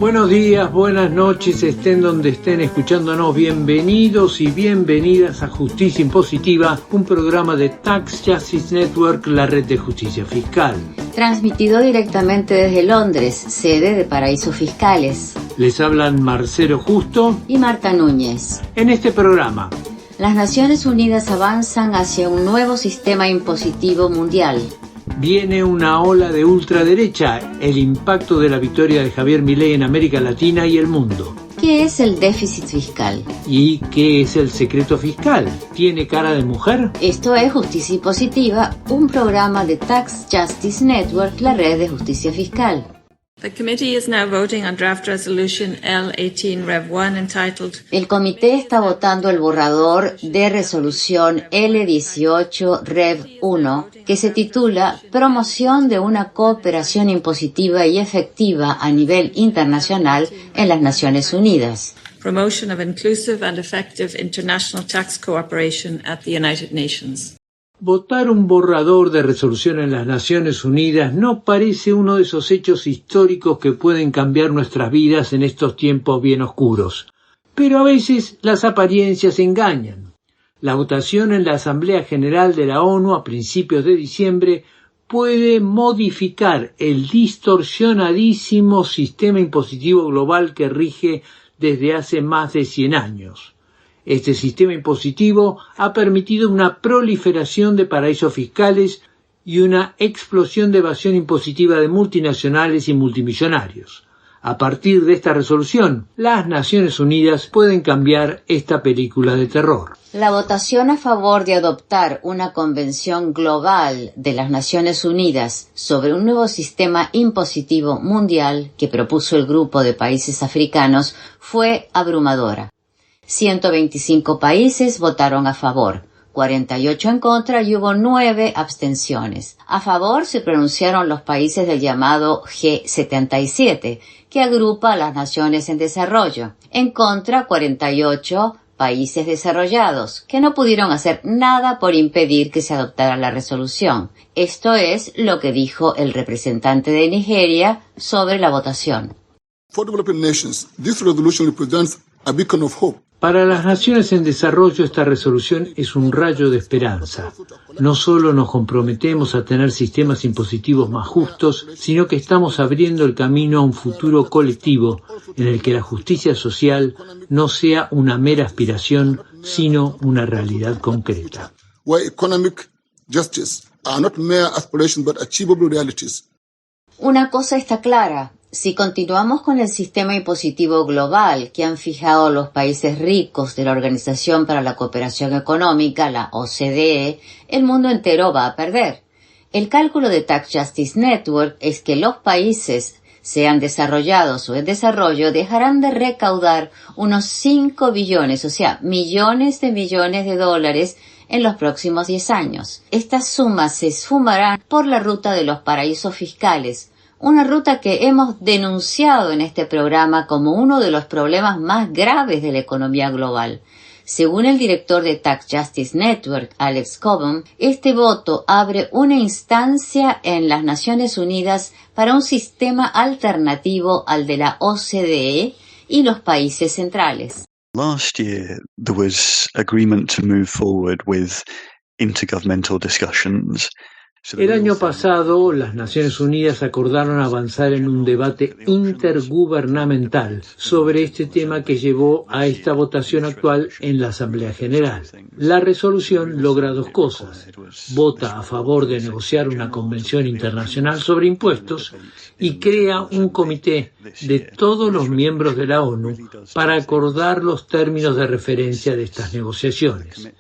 Buenos días, buenas noches, estén donde estén escuchándonos. Bienvenidos y bienvenidas a Justicia Impositiva, un programa de Tax Justice Network, la red de justicia fiscal. Transmitido directamente desde Londres, sede de paraísos fiscales. Les hablan Marcelo Justo y Marta Núñez. En este programa, las Naciones Unidas avanzan hacia un nuevo sistema impositivo mundial. Viene una ola de ultraderecha, el impacto de la victoria de Javier Milei en América Latina y el mundo. ¿Qué es el déficit fiscal? ¿Y qué es el secreto fiscal? ¿Tiene cara de mujer? Esto es Justicia Impositiva, un programa de Tax Justice Network, la red de justicia fiscal. The committee is now voting on draft resolution L18 Rev 1 entitled El comité está votando el borrador de resolución L18 Rev 1 que se titula Promoción de una cooperación impositiva y efectiva a nivel internacional en las Naciones Unidas. Promotion of inclusive and effective international tax cooperation at the United Nations. Votar un borrador de resolución en las Naciones Unidas no parece uno de esos hechos históricos que pueden cambiar nuestras vidas en estos tiempos bien oscuros. Pero a veces las apariencias engañan. La votación en la Asamblea General de la ONU a principios de diciembre puede modificar el distorsionadísimo sistema impositivo global que rige desde hace más de 100 años. Este sistema impositivo ha permitido una proliferación de paraísos fiscales y una explosión de evasión impositiva de multinacionales y multimillonarios. A partir de esta resolución, las Naciones Unidas pueden cambiar esta película de terror. La votación a favor de adoptar una convención global de las Naciones Unidas sobre un nuevo sistema impositivo mundial que propuso el grupo de países africanos fue abrumadora. 125 países votaron a favor, 48 en contra y hubo 9 abstenciones. A favor se pronunciaron los países del llamado G77, que agrupa a las naciones en desarrollo. En contra, 48 países desarrollados, que no pudieron hacer nada por impedir que se adoptara la resolución. Esto es lo que dijo el representante de Nigeria sobre la votación. For developing nations, this resolution represents a beacon of hope. Para las naciones en desarrollo, esta resolución es un rayo de esperanza. No solo nos comprometemos a tener sistemas impositivos más justos, sino que estamos abriendo el camino a un futuro colectivo en el que la justicia social no sea una mera aspiración, sino una realidad concreta. Where economic justice are not mere aspirations but achievable realities. Una cosa está clara. Si continuamos con el sistema impositivo global que han fijado los países ricos de la Organización para la Cooperación Económica, la OCDE, el mundo entero va a perder. El cálculo de Tax Justice Network es que los países, sean desarrollados o en desarrollo, dejarán de recaudar unos 5 billones, o sea, millones de dólares en los próximos 10 años. Estas sumas se esfumarán por la ruta de los paraísos fiscales, una ruta que hemos denunciado en este programa como uno de los problemas más graves de la economía global. Según el director de Tax Justice Network, Alex Cobham, este voto abre una instancia en las Naciones Unidas para un sistema alternativo al de la OCDE y los países centrales. Last year, there was agreement to move forward with intergovernmental discussions. El año pasado, las Naciones Unidas acordaron avanzar en un debate intergubernamental sobre este tema que llevó a esta votación actual en la Asamblea General. La resolución logra dos cosas. Vota a favor de negociar una convención internacional sobre impuestos y crea un comité de todos los miembros de la ONU para acordar los términos de referencia de estas negociaciones.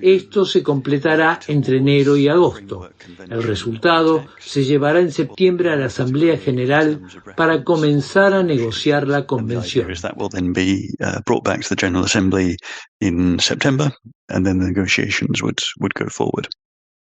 Esto se completará entre enero y agosto. El resultado se llevará en septiembre a la Asamblea General para comenzar a negociar la convención.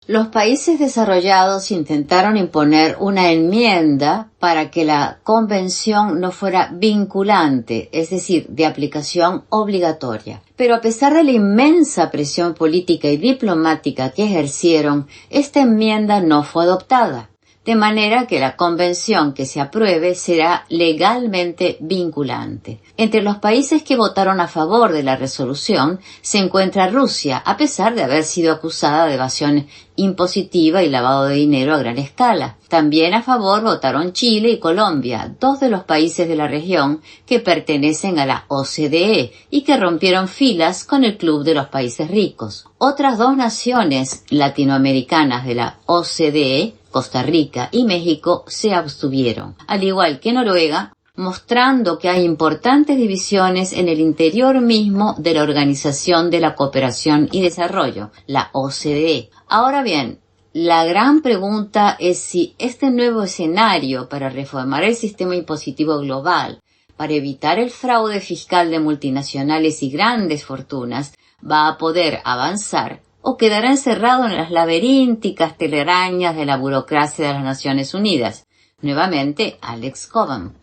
Los países desarrollados intentaron imponer una enmienda para que la convención no fuera vinculante, es decir, de aplicación obligatoria. Pero a pesar de la inmensa presión política y diplomática que ejercieron, esta enmienda no fue adoptada. de manera que la convención que se apruebe será legalmente vinculante. Entre los países que votaron a favor de la resolución se encuentra Rusia, a pesar de haber sido acusada de evasión impositiva y lavado de dinero a gran escala. También a favor votaron Chile y Colombia, dos de los países de la región que pertenecen a la OCDE y que rompieron filas con el Club de los Países Ricos. Otras dos naciones latinoamericanas de la OCDE, Costa Rica y México, se abstuvieron, al igual que Noruega, mostrando que hay importantes divisiones en el interior mismo de la Organización de la Cooperación y Desarrollo, la OCDE. Ahora bien, la gran pregunta es si este nuevo escenario para reformar el sistema impositivo global, para evitar el fraude fiscal de multinacionales y grandes fortunas, va a poder avanzar o quedará encerrado en las laberínticas telarañas de la burocracia de las Naciones Unidas. Nuevamente, Alex Cobham.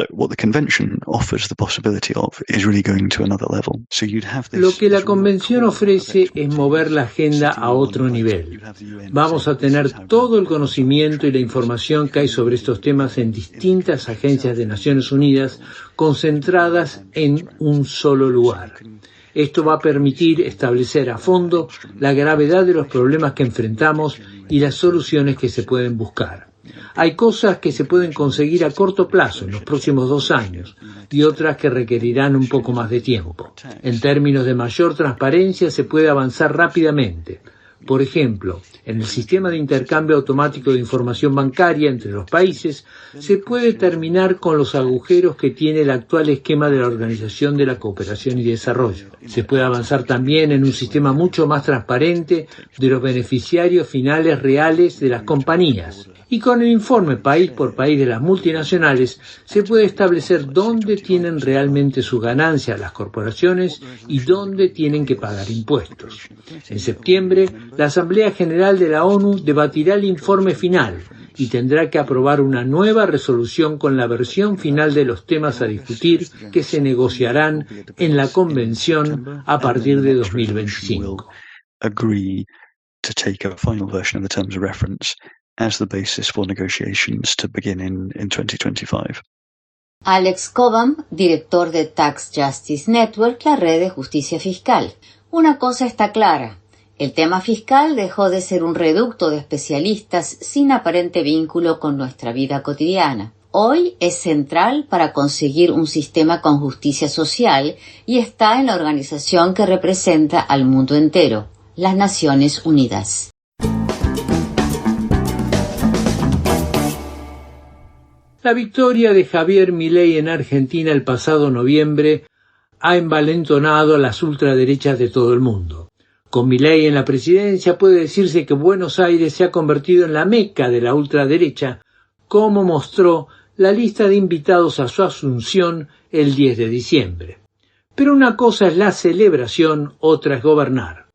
What the convention offers the possibility of is really going to another level. So you'd have this, Lo que la convención ofrece es mover la agenda a otro nivel. Vamos a tener todo el conocimiento y la información que hay sobre estos temas en distintas agencias de Naciones Unidas concentradas en un solo lugar. Esto va a permitir establecer a fondo la gravedad de los problemas que enfrentamos y las soluciones que se pueden buscar. Hay cosas que se pueden conseguir a corto plazo, en los próximos 2 años, y otras que requerirán un poco más de tiempo. En términos de mayor transparencia se puede avanzar rápidamente. Por ejemplo, en el sistema de intercambio automático de información bancaria entre los países, se puede terminar con los agujeros que tiene el actual esquema de la Organización de la Cooperación y Desarrollo. Se puede avanzar también en un sistema mucho más transparente de los beneficiarios finales reales de las compañías. Y con el informe país por país de las multinacionales se puede establecer dónde tienen realmente su ganancia las corporaciones y dónde tienen que pagar impuestos. En septiembre, la Asamblea General de la ONU debatirá el informe final y tendrá que aprobar una nueva resolución con la versión final de los temas a discutir que se negociarán en la Convención a partir de 2025. Agree to take a final version of the terms of reference as the basis for negotiations to begin in 2025. Alex Cobham, director de Tax Justice Network, la red de justicia fiscal. Una cosa está clara. El tema fiscal dejó de ser un reducto de especialistas sin aparente vínculo con nuestra vida cotidiana. Hoy es central para conseguir un sistema con justicia social y está en la organización que representa al mundo entero, las Naciones Unidas. La victoria de Javier Milei en Argentina el pasado noviembre ha envalentonado a las ultraderechas de todo el mundo. Con Milei en la presidencia puede decirse que Buenos Aires se ha convertido en la meca de la ultraderecha, como mostró la lista de invitados a su asunción el 10 de diciembre. Pero una cosa es la celebración, otra es gobernar.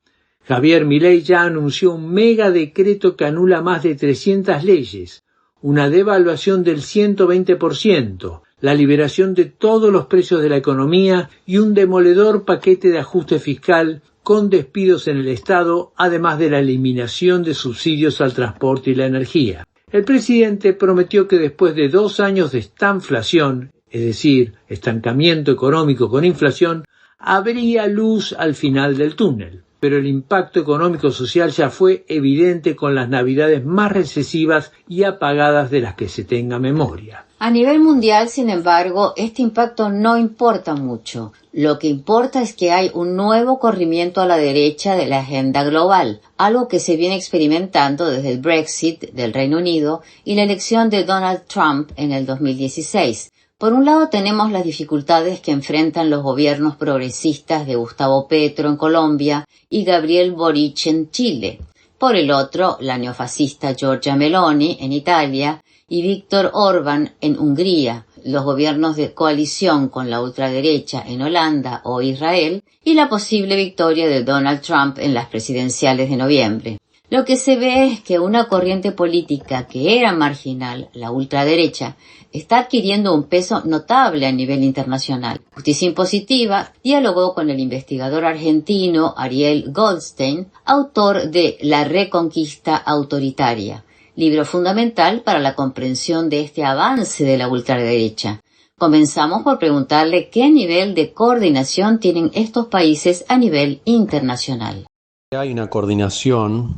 Javier Milei ya anunció un mega decreto que anula más de 300 leyes, una devaluación del 120%, la liberación de todos los precios de la economía y un demoledor paquete de ajuste fiscal con despidos en el Estado, además de la eliminación de subsidios al transporte y la energía. El presidente prometió que después de 2 años de estanflación, es decir, estancamiento económico con inflación, habría luz al final del túnel. Pero el impacto económico-social ya fue evidente con las navidades más recesivas y apagadas de las que se tenga memoria. A nivel mundial, sin embargo, este impacto no importa mucho. Lo que importa es que hay un nuevo corrimiento a la derecha de la agenda global, algo que se viene experimentando desde el Brexit del Reino Unido y la elección de Donald Trump en el 2016. Por un lado tenemos las dificultades que enfrentan los gobiernos progresistas de Gustavo Petro en Colombia y Gabriel Boric en Chile. Por el otro, la neofascista Giorgia Meloni en Italia y Viktor Orbán en Hungría, los gobiernos de coalición con la ultraderecha en Holanda o Israel y la posible victoria de Donald Trump en las presidenciales de noviembre. Lo que se ve es que una corriente política que era marginal, la ultraderecha, está adquiriendo un peso notable a nivel internacional. Justicia Impositiva dialogó con el investigador argentino Ariel Goldstein, autor de La Reconquista Autoritaria. libro fundamental para la comprensión de este avance de la ultraderecha. Comenzamos por preguntarle qué nivel de coordinación tienen estos países a nivel internacional. Hay una coordinación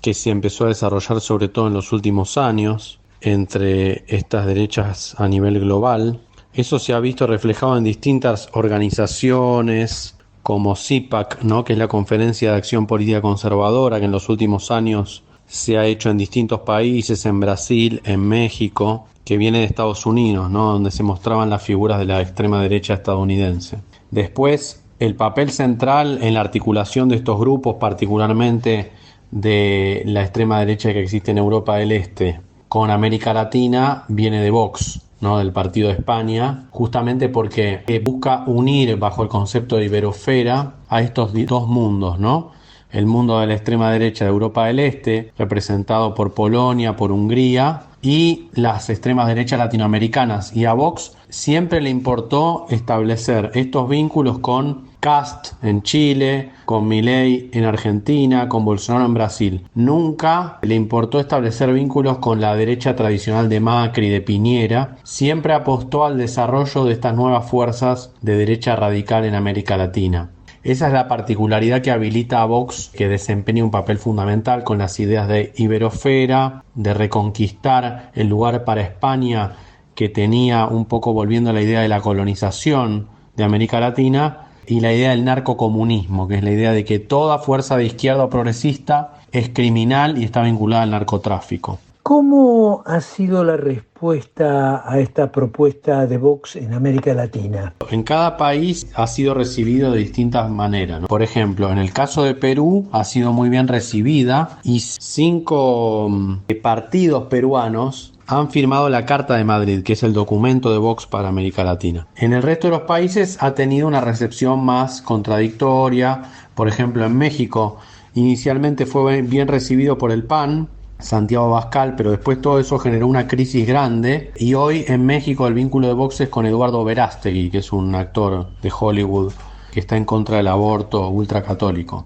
que se empezó a desarrollar sobre todo en los últimos años entre estas derechas a nivel global. Eso se ha visto reflejado en distintas organizaciones como CIPAC, ¿no?, que es la Conferencia de Acción Política Conservadora, que en los últimos años se ha hecho en distintos países, en Brasil, en México, que viene de Estados Unidos, ¿no?, donde se mostraban las figuras de la extrema derecha estadounidense. Después, el papel central en la articulación de estos grupos, particularmente de la extrema derecha que existe en Europa del Este con América Latina, viene de Vox, ¿no?, del Partido de España, justamente porque busca unir bajo el concepto de iberosfera a estos dos mundos, ¿no? El mundo de la extrema derecha de Europa del Este, representado por Polonia, por Hungría, y las extremas derechas latinoamericanas. Y a Vox siempre le importó establecer estos vínculos con Kast en Chile, con Milei en Argentina, con Bolsonaro en Brasil. Nunca le importó establecer vínculos con la derecha tradicional de Macri, de Piñera. Siempre apostó al desarrollo de estas nuevas fuerzas de derecha radical en América Latina. Esa es la particularidad que habilita a Vox, que desempeña un papel fundamental con las ideas de iberosfera, de reconquistar el lugar para España que tenía, un poco volviendo a la idea de la colonización de América Latina, y la idea del narcocomunismo, que es la idea de que toda fuerza de izquierda o progresista es criminal y está vinculada al narcotráfico. ¿Cómo ha sido la respuesta a esta propuesta de Vox en América Latina? En cada país ha sido recibido de distintas maneras, ¿no? Por ejemplo, en el caso de Perú ha sido muy bien recibida y 5 partidos peruanos han firmado la Carta de Madrid, que es el documento de Vox para América Latina. En el resto de los países ha tenido una recepción más contradictoria. Por ejemplo, en México inicialmente fue bien recibido por el PAN, Santiago Abascal, pero después todo eso generó una crisis grande y hoy en México el vínculo de Vox es con Eduardo Verástegui, que es un actor de Hollywood que está en contra del aborto ultracatólico.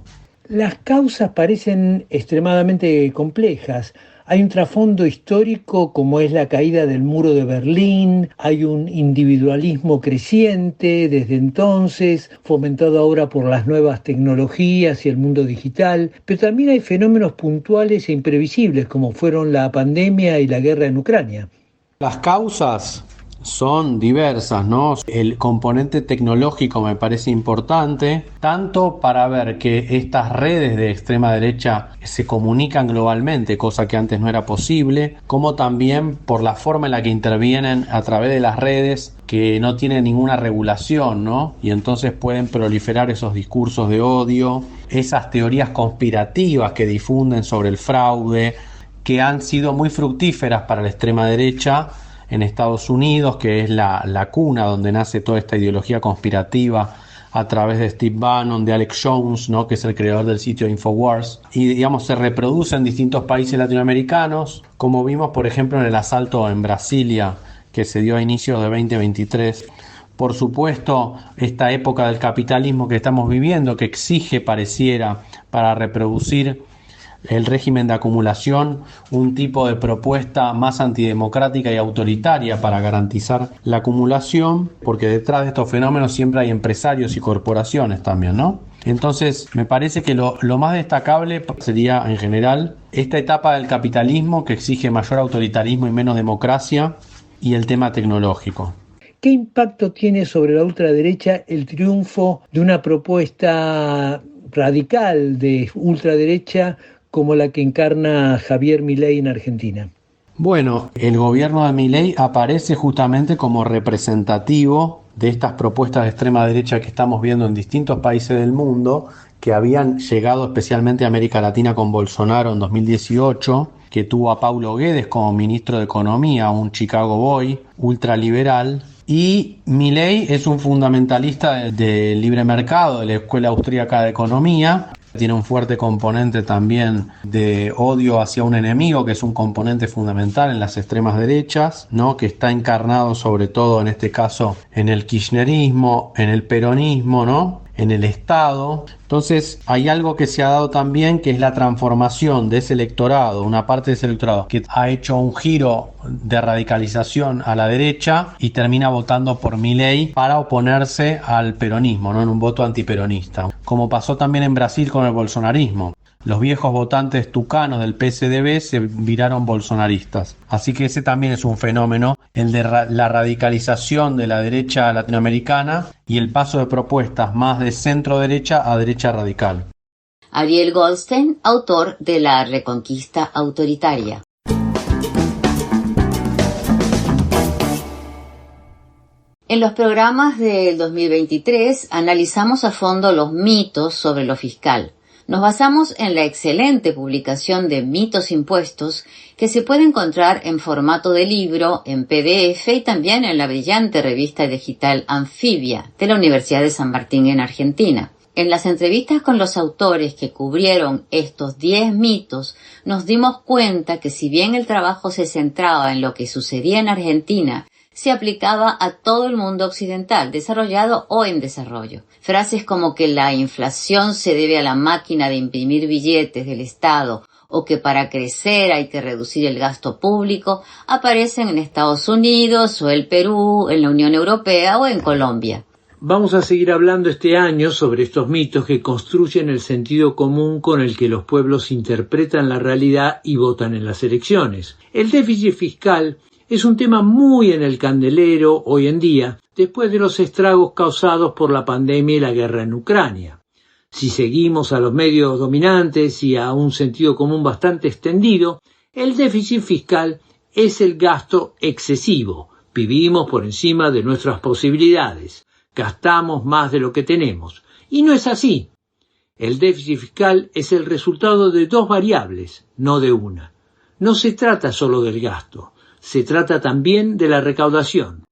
Las causas parecen extremadamente complejas. Hay un trasfondo histórico como es la caída del muro de Berlín, hay un individualismo creciente desde entonces, fomentado ahora por las nuevas tecnologías y el mundo digital, pero también hay fenómenos puntuales e imprevisibles como fueron la pandemia y la guerra en Ucrania. Las causas son diversas, ¿no? El componente tecnológico me parece importante, tanto para ver que estas redes de extrema derecha se comunican globalmente, cosa que antes no era posible, como también por la forma en la que intervienen a través de las redes que no tienen ninguna regulación, ¿no? Y entonces pueden proliferar esos discursos de odio, esas teorías conspirativas que difunden sobre el fraude, que han sido muy fructíferas para la extrema derecha en Estados Unidos, que es la cuna donde nace toda esta ideología conspirativa a través de Steve Bannon, de Alex Jones, ¿no?, que es el creador del sitio Infowars, y digamos se reproduce en distintos países latinoamericanos, como vimos por ejemplo en el asalto en Brasilia que se dio a inicios de 2023. Por supuesto, esta época del capitalismo que estamos viviendo, que exige, pareciera, para reproducir el régimen de acumulación, un tipo de propuesta más antidemocrática y autoritaria para garantizar la acumulación, porque detrás de estos fenómenos siempre hay empresarios y corporaciones también, ¿no? Entonces, me parece que lo más destacable sería, en general, esta etapa del capitalismo que exige mayor autoritarismo y menos democracia, y el tema tecnológico. ¿Qué impacto tiene sobre la ultraderecha el triunfo de una propuesta radical de ultraderecha como la que encarna Javier Milei en Argentina? Bueno, el gobierno de Milei aparece justamente como representativo de estas propuestas de extrema derecha que estamos viendo en distintos países del mundo, que habían llegado especialmente a América Latina con Bolsonaro en 2018, que tuvo a Paulo Guedes como ministro de Economía, un Chicago Boy ultraliberal. Y Milei es un fundamentalista del libre mercado, de la Escuela Austríaca de Economía. Tiene un fuerte componente también de odio hacia un enemigo, que es un componente fundamental en las extremas derechas, ¿no?, que está encarnado sobre todo en este caso en el kirchnerismo, en el peronismo, ¿no? en el Estado. Entonces hay algo que se ha dado también, que es la transformación de ese electorado, una parte de ese electorado que ha hecho un giro de radicalización a la derecha y termina votando por Milei para oponerse al peronismo, ¿no? En un voto antiperonista, como pasó también en Brasil con el bolsonarismo. Los viejos votantes tucanos del PSDB se viraron bolsonaristas. Así que ese también es un fenómeno, el de la radicalización de la derecha latinoamericana y el paso de propuestas más de centro derecha a derecha radical. Ariel Goldstein, autor de La Reconquista Autoritaria. En los programas del 2023 analizamos a fondo los mitos sobre lo fiscal. Nos basamos en la excelente publicación de Mitos Impuestos, que se puede encontrar en formato de libro, en PDF y también en la brillante revista digital Anfibia de la Universidad de San Martín en Argentina. En las entrevistas con los autores que cubrieron estos 10 mitos, nos dimos cuenta que si bien el trabajo se centraba en lo que sucedía en Argentina, se aplicaba a todo el mundo occidental, desarrollado o en desarrollo. Frases como que la inflación se debe a la máquina de imprimir billetes del Estado o que para crecer hay que reducir el gasto público aparecen en Estados Unidos o el Perú, en la Unión Europea o en Colombia. Vamos a seguir hablando este año sobre estos mitos que construyen el sentido común con el que los pueblos interpretan la realidad y votan en las elecciones. El déficit fiscal es un tema muy en el candelero hoy en día, después de los estragos causados por la pandemia y la guerra en Ucrania. Si seguimos a los medios dominantes y a un sentido común bastante extendido, el déficit fiscal es el gasto excesivo. Vivimos por encima de nuestras posibilidades. Gastamos más de lo que tenemos. Y no es así. El déficit fiscal es el resultado de dos variables, no de una. No se trata solo del gasto. Se trata también de la recaudación.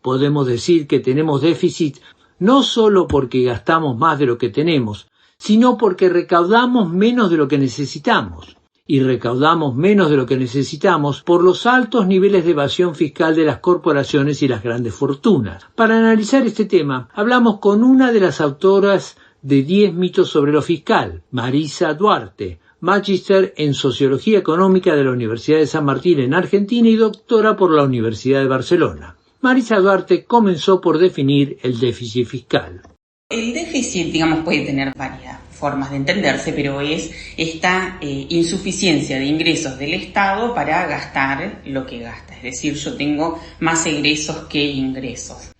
Podemos decir que tenemos déficit no solo porque gastamos más de lo que tenemos, sino porque recaudamos menos de lo que necesitamos. Y recaudamos menos de lo que necesitamos por los altos niveles de evasión fiscal de las corporaciones y las grandes fortunas. Para analizar este tema, hablamos con una de las autoras de 10 mitos sobre lo fiscal, Marisa Duarte, Magíster en Sociología Económica de la Universidad de San Martín en Argentina y doctora por la Universidad de Barcelona. Marisa Duarte comenzó por definir el déficit fiscal. El déficit, puede tener varias formas de entenderse, pero es esta insuficiencia de ingresos del Estado para gastar lo que gasta. Es decir, yo tengo más egresos que ingresos.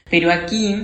Pero aquí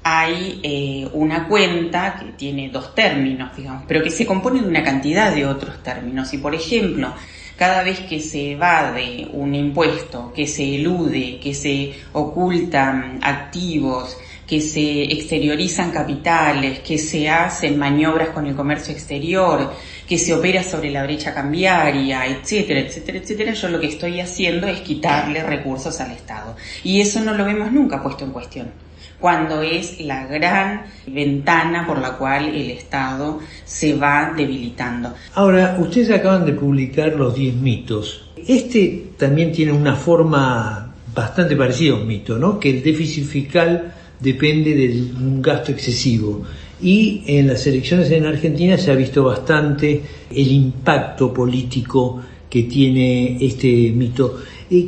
hay una cuenta que tiene dos términos, pero que se compone de una cantidad de otros términos. Y, por ejemplo, cada vez que se evade un impuesto, que se elude, que se ocultan activos, que se exteriorizan capitales, que se hacen maniobras con el comercio exterior, que se opera sobre la brecha cambiaria, etcétera, etcétera, etcétera, yo lo que estoy haciendo es quitarle recursos al Estado. Y eso no lo vemos nunca puesto en cuestión, cuando es la gran ventana por la cual el Estado se va debilitando. Ahora, ustedes acaban de publicar los 10 mitos. Este también tiene una forma bastante parecida a un mito, ¿no? Que el déficit fiscal depende de un gasto excesivo. Y en las elecciones en Argentina se ha visto bastante el impacto político que tiene este mito.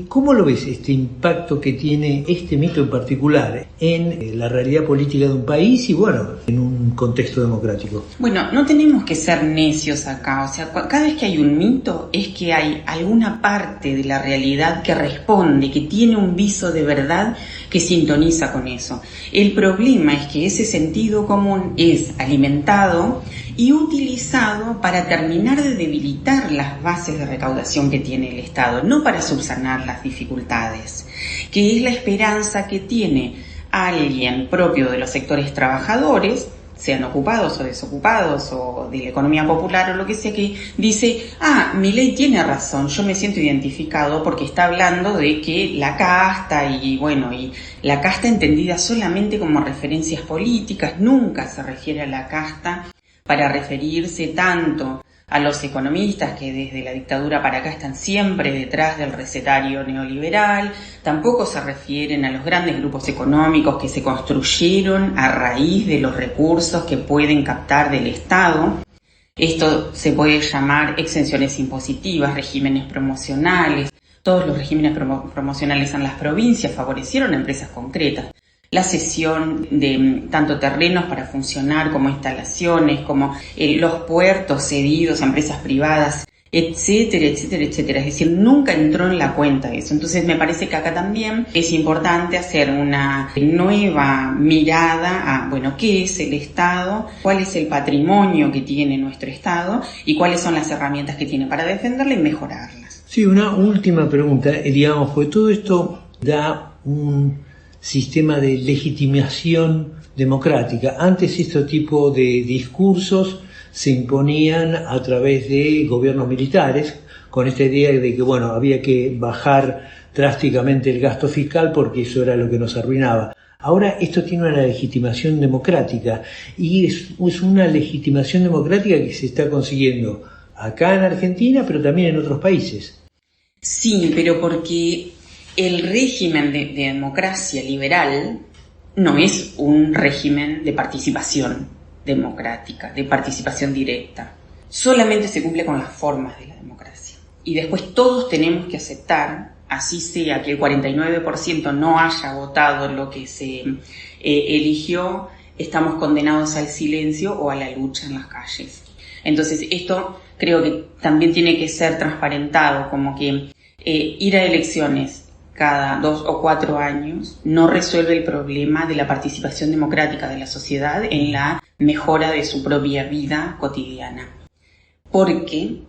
¿Cómo lo ves, este impacto que tiene este mito en particular en la realidad política de un país y, en un contexto democrático? Bueno, no tenemos que ser necios acá. O sea, cada vez que hay un mito es que hay alguna parte de la realidad que responde, que tiene un viso de verdad que sintoniza con eso. El problema es que ese sentido común es alimentado y utilizado para terminar de debilitar las bases de recaudación que tiene el Estado, no para subsanar las dificultades, que es la esperanza que tiene alguien propio de los sectores trabajadores, sean ocupados o desocupados o de la economía popular o lo que sea, que dice, Milei tiene razón, yo me siento identificado porque está hablando de que la casta y la casta entendida solamente como referencias políticas, nunca se refiere a la casta para referirse tanto a los economistas que desde la dictadura para acá están siempre detrás del recetario neoliberal, tampoco se refieren a los grandes grupos económicos que se construyeron a raíz de los recursos que pueden captar del Estado. Esto se puede llamar exenciones impositivas, regímenes promocionales. Todos los regímenes promocionales en las provincias favorecieron a empresas concretas. La cesión de tanto terrenos para funcionar como instalaciones, como los puertos cedidos a empresas privadas, etcétera, etcétera, etcétera. Es decir, nunca entró en la cuenta eso. Entonces me parece que acá también es importante hacer una nueva mirada a, bueno, ¿qué es el Estado? ¿Cuál es el patrimonio que tiene nuestro Estado? ¿Y cuáles son las herramientas que tiene para defenderla y mejorarlas? Sí, una última pregunta, digamos, porque todo esto da un sistema de legitimación democrática. Antes este tipo de discursos se imponían a través de gobiernos militares, con esta idea de que, bueno, había que bajar drásticamente el gasto fiscal porque eso era lo que nos arruinaba. Ahora esto tiene una legitimación democrática y es una legitimación democrática que se está consiguiendo acá en Argentina, pero también en otros países. Sí, pero porque el régimen de democracia liberal no es un régimen de participación democrática, de participación directa. Solamente se cumple con las formas de la democracia. Y después todos tenemos que aceptar, así sea que el 49% no haya votado lo que se eligió, estamos condenados al silencio o a la lucha en las calles. Entonces esto creo que también tiene que ser transparentado, como que ir a elecciones cada 2 o 4 años no resuelve el problema de la participación democrática de la sociedad en la mejora de su propia vida cotidiana. Porque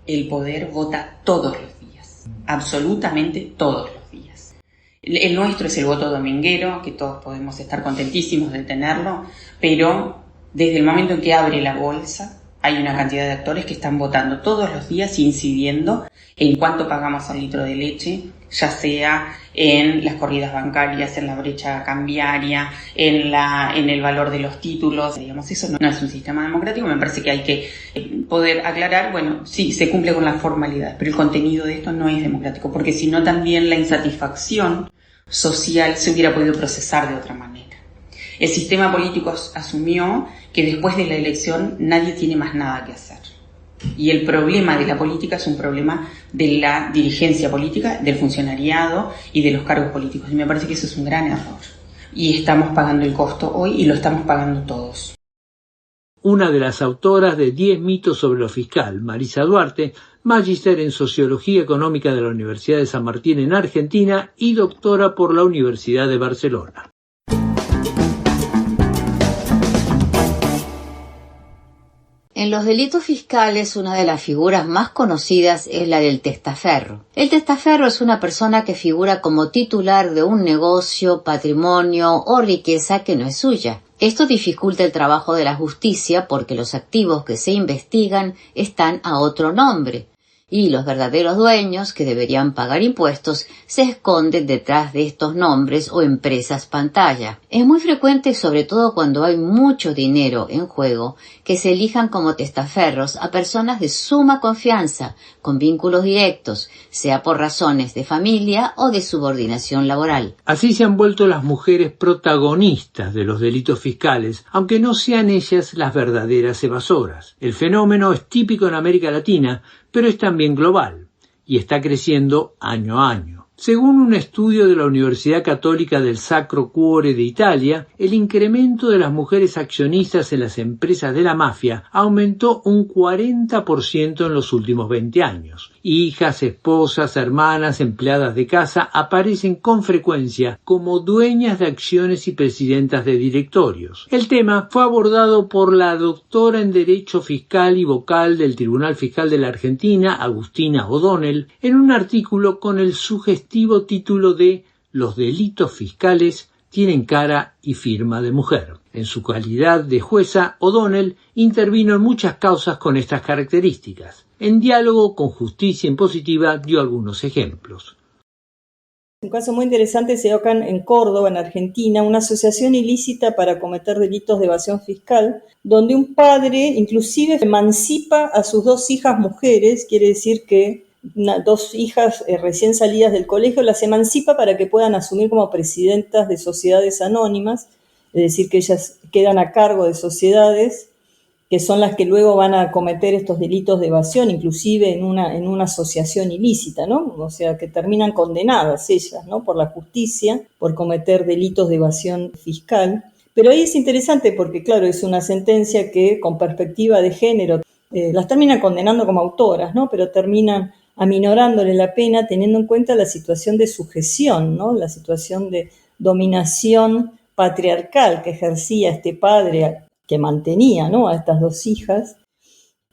el poder vota todos los días, absolutamente todos los días. El nuestro es el voto dominguero, que todos podemos estar contentísimos de tenerlo, pero desde el momento en que abre la bolsa, hay una cantidad de actores que están votando todos los días, incidiendo en cuánto pagamos al litro de leche, ya sea en las corridas bancarias, en la brecha cambiaria, en el valor de los títulos. Digamos, eso no es un sistema democrático. Me parece que hay que poder aclarar, bueno, sí, se cumple con las formalidades, pero el contenido de esto no es democrático, porque si no también la insatisfacción social se hubiera podido procesar de otra manera. El sistema político asumió que después de la elección nadie tiene más nada que hacer. Y el problema de la política es un problema de la dirigencia política, del funcionariado y de los cargos políticos. Y me parece que eso es un gran error. Y estamos pagando el costo hoy y lo estamos pagando todos. Una de las autoras de 10 mitos sobre lo fiscal, Marisa Duarte, magíster en Sociología Económica de la Universidad de San Martín en Argentina y doctora por la Universidad de Barcelona. En los delitos fiscales, una de las figuras más conocidas es la del testaferro. El testaferro es una persona que figura como titular de un negocio, patrimonio o riqueza que no es suya. Esto dificulta el trabajo de la justicia porque los activos que se investigan están a otro nombre. Y los verdaderos dueños, que deberían pagar impuestos, se esconden detrás de estos nombres o empresas pantalla. Es muy frecuente, sobre todo cuando hay mucho dinero en juego, que se elijan como testaferros a personas de suma confianza, con vínculos directos, sea por razones de familia o de subordinación laboral. Así se han vuelto las mujeres protagonistas de los delitos fiscales, aunque no sean ellas las verdaderas evasoras. El fenómeno es típico en América Latina, pero es también global y está creciendo año a año. Según un estudio de la Universidad Católica del Sacro Cuore de Italia, el incremento de las mujeres accionistas en las empresas de la mafia aumentó un 40% en los últimos 20 años. Hijas, esposas, hermanas, empleadas de casa aparecen con frecuencia como dueñas de acciones y presidentas de directorios. El tema fue abordado por la doctora en Derecho Fiscal y vocal del Tribunal Fiscal de la Argentina, Agustina O'Donnell, en un artículo con el sugestivo título de Los delitos fiscales tienen cara y firma de mujer. En su calidad de jueza, O'Donnell intervino en muchas causas con estas características. En diálogo con Justicia Impositiva dio algunos ejemplos. Un caso muy interesante se dio acá en Córdoba, en Argentina, una asociación ilícita para cometer delitos de evasión fiscal, donde un padre inclusive emancipa a sus 2 hijas mujeres, quiere decir que 2 hijas recién salidas del colegio las emancipa para que puedan asumir como presidentas de sociedades anónimas, es decir, que ellas quedan a cargo de sociedades que son las que luego van a cometer estos delitos de evasión, inclusive en una asociación ilícita, ¿no? O sea, que terminan condenadas ellas, ¿no? Por la justicia, por cometer delitos de evasión fiscal. Pero ahí es interesante porque, claro, es una sentencia que con perspectiva de género las terminan condenando como autoras, ¿no? Pero terminan aminorándole la pena teniendo en cuenta la situación de sujeción, ¿no? La situación de dominación patriarcal que ejercía este padre que mantenía, ¿no? A estas 2 hijas.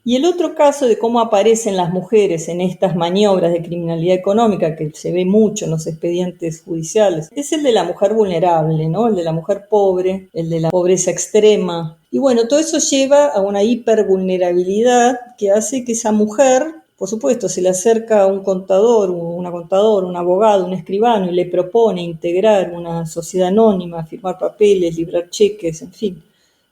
Y el otro caso de cómo aparecen las mujeres en estas maniobras de criminalidad económica, que se ve mucho en los expedientes judiciales, es el de la mujer vulnerable, ¿no? El de la mujer pobre, el de la pobreza extrema. Y bueno, todo eso lleva a una hipervulnerabilidad que hace que esa mujer, por supuesto, se le acerca a un contador, un abogado, un escribano y le propone integrar una sociedad anónima, firmar papeles, librar cheques, en fin,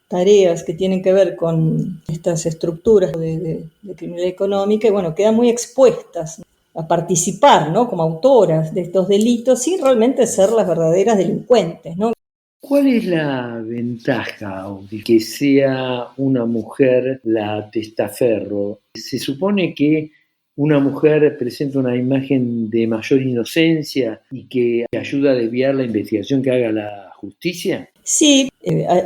tareas que tienen que ver con estas estructuras de criminalidad económica y bueno, quedan muy expuestas a participar, ¿no? Como autoras de estos delitos sin realmente ser las verdaderas delincuentes, ¿no? ¿Cuál es la ventaja de que sea una mujer la testaferro? Se supone que una mujer presenta una imagen de mayor inocencia y que ayuda a desviar la investigación que haga la justicia. Sí,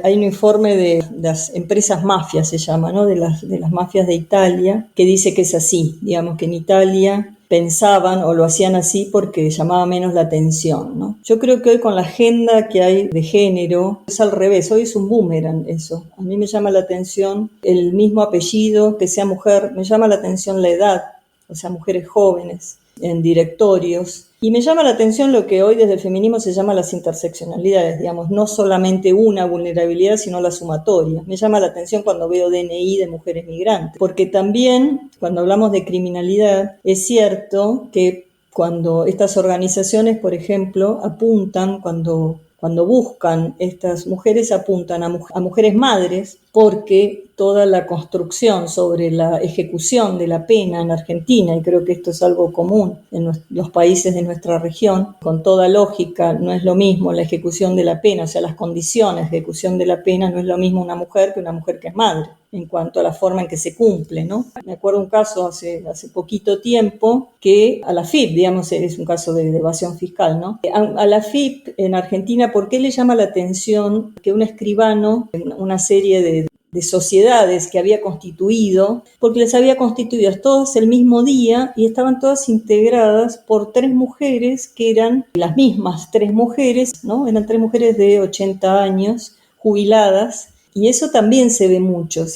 hay un informe de las empresas mafias, se llama, ¿no? De las mafias de Italia, que dice que es así. Digamos que en Italia pensaban o lo hacían así porque llamaba menos la atención, ¿no? Yo creo que hoy con la agenda que hay de género es al revés, hoy es un boomerang eso. A mí me llama la atención el mismo apellido, que sea mujer, me llama la atención la edad, o sea, mujeres jóvenes en directorios. Y me llama la atención lo que hoy desde el feminismo se llama las interseccionalidades, digamos, no solamente una vulnerabilidad, sino la sumatoria. Me llama la atención cuando veo DNI de mujeres migrantes, porque también cuando hablamos de criminalidad, es cierto que cuando estas organizaciones, por ejemplo, apuntan, cuando buscan estas mujeres, apuntan a mujeres madres, porque toda la construcción sobre la ejecución de la pena en Argentina, y creo que esto es algo común en los países de nuestra región, con toda lógica no es lo mismo la ejecución de la pena, o sea, las condiciones de ejecución de la pena no es lo mismo una mujer que es madre, en cuanto a la forma en que se cumple, ¿no? Me acuerdo un caso hace poquito tiempo que a la FIP, digamos, es un caso de evasión fiscal, ¿no? A la FIP en Argentina, ¿por qué le llama la atención que un escribano, una serie de sociedades que había constituido, porque les había constituido todas el mismo día y estaban todas integradas por 3 mujeres que eran las mismas 3 mujeres, ¿no? Eran 3 mujeres de 80 años, jubiladas, y eso también se ve mucho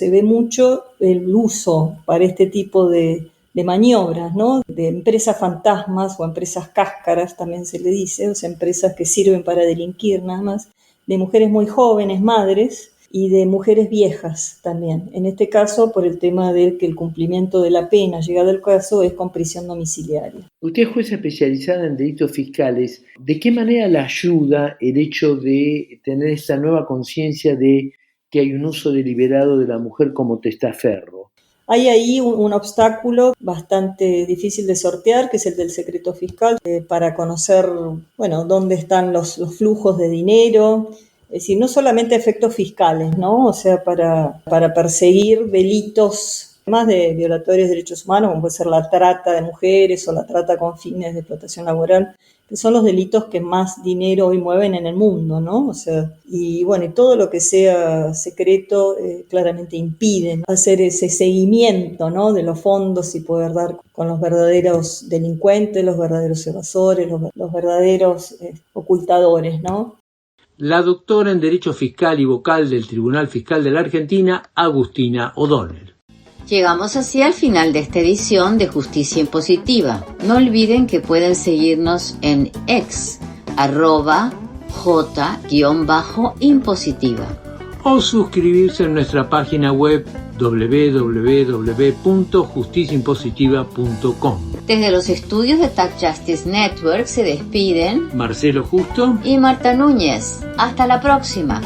el uso para este tipo de maniobras, ¿no? De empresas fantasmas o empresas cáscaras, también se le dice, o sea, empresas que sirven para delinquir nada más, de mujeres muy jóvenes, madres, y de mujeres viejas también. En este caso, por el tema de que el cumplimiento de la pena, llegado el caso, es con prisión domiciliaria. Usted es jueza especializada en delitos fiscales. ¿De qué manera le ayuda el hecho de tener esta nueva conciencia de que hay un uso deliberado de la mujer como testaferro? Hay ahí un obstáculo bastante difícil de sortear, que es el del secreto fiscal, para conocer, bueno, dónde están los flujos de dinero. Es decir, no solamente efectos fiscales, ¿no? O sea, para perseguir delitos más de violatorios de derechos humanos, como puede ser la trata de mujeres o la trata con fines de explotación laboral, que son los delitos que más dinero hoy mueven en el mundo, ¿no? O sea, y bueno, y todo lo que sea secreto claramente impide, ¿no? Hacer ese seguimiento, ¿no? De los fondos y poder dar con los verdaderos delincuentes, los verdaderos evasores, los verdaderos ocultadores, ¿no? La doctora en Derecho Fiscal y vocal del Tribunal Fiscal de la Argentina, Agustina O'Donnell. Llegamos así al final de esta edición de Justicia Impositiva. No olviden que pueden seguirnos en X, @J_impositiva. O suscribirse en nuestra página web www.justiciaimpositiva.com. Desde los estudios de Tax Justice Network se despiden Marcelo Justo y Marta Núñez. Hasta la próxima.